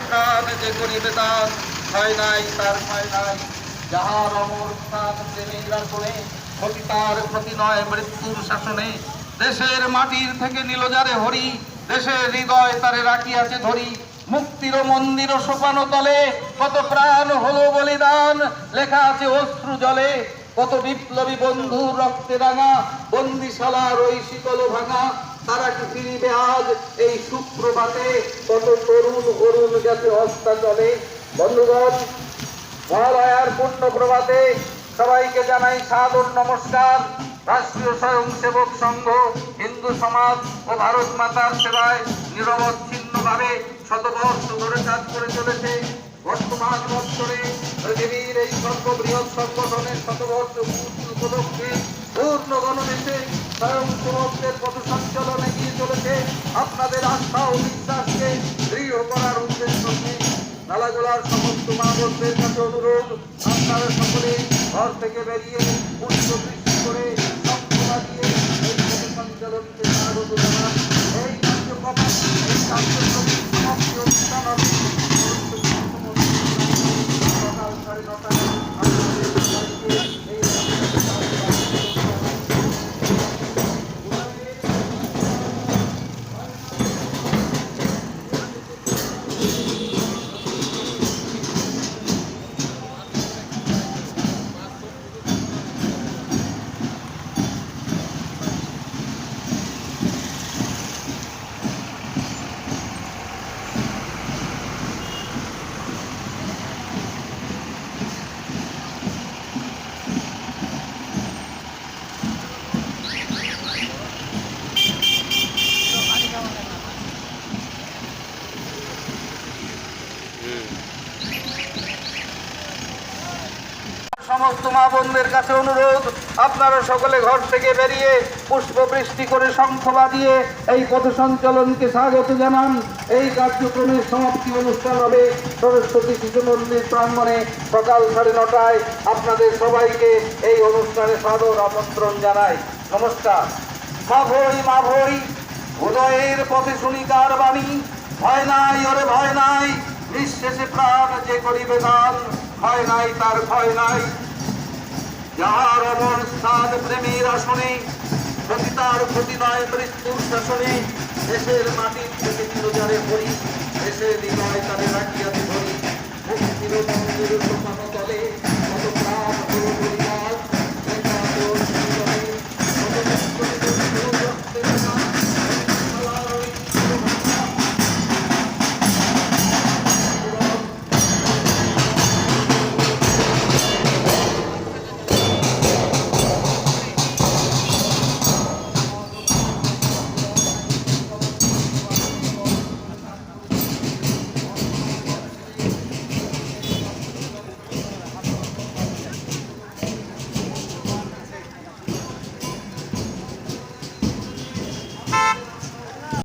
প্রাণ যে করিবে দান, হয় নাই তার হয় নাই। যাহার অমর স্থান প্রেমের আসনে, ক্ষতি তার ক্ষতি নয় মৃত্যুর শাসনে। দেশের মাটির থেকে নিল যারে হরি, দেশের হৃদয় তারে রাখিয়াছে ধরি। মুক্তির মন্দির সোপানো তলে কত প্রাণ হলো বলিদান, লেখা আছে অশ্রু জলে। কত বিপ্লবী বন্ধু রক্তে রাঙা, বন্দিশালার ওই শীতল ভাঙা। তারা কি ফিরিবে আজ এই সুপ্রভাতে, কত তরুণ অরুণ গেছে অস্তাচলে। বন্ধুগণ, মহালয়ার পূর্ণ প্রভাতে সবাইকে জানাই সাদর নমস্কার। রাষ্ট্রীয় স্বয়ংসেবক সংঘ, হিন্দু সমাজ ও ভারত মাতার সেবায় নিরবচ্ছিন্নভাবে শতবর্ষ ধরে কাজ করে চলেছে। বর্তমান বৎসরে পৃথিবীর এই সর্ববৃহৎ সংগঠনের শতবর্ষ পূর্তি উপলক্ষে পূর্ণ গণদেশে স্বয়ংসেবকদের পথ সঞ্চালন এগিয়ে চলেছে। আপনাদের আস্থা ও বিশ্বাসকে দৃঢ় করার উদ্দেশ্য নিয়ে নালাগোলার সমস্ত মা বোনদের কাছে অনুরোধ, আপনারা সকলে ঘর থেকে বেরিয়ে পুষ্প বৃষ্টি করে শঙ্খ বাজিয়ে এই সঞ্চালনকে স্বাগত জানান। এই কার্যক্রমের সমাপ্তি অনুষ্ঠান হবে সকাল 9:30টায়। আপনাদের সবাইকে এই সমস্ত মা বোনদের কাছে অনুরোধ, আপনারা সকলে ঘর থেকে বেরিয়ে পুষ্প বৃষ্টি করে শঙ্খ বাজিয়ে এই পথ সঞ্চালনকে স্বাগত জানান। এই কার্যক্রমের সমাপ্তি অনুষ্ঠান হবে সরস্বতী শিশু মন্দির প্রাঙ্গণে সকাল 9:30টায়। আপনাদের সবাইকে এই অনুষ্ঠানে সাদর আমন্ত্রণ জানাই। নমস্কার। মা ভৈ উদয়ের পথে শুনি তার বাণী, ভয় নাই ওরে ভয় নাই, নিঃশেষে প্রাণ যে করিবে দান, ভয় নাই তার ভয় নাই। যাহার অমর স্থান প্রেমের আসনে, ক্ষতি তার ক্ষতি নয় মৃত্যুর শাসনে। দেশের মাটির থেকে চিরজারে হরি, দেশের হৃদয়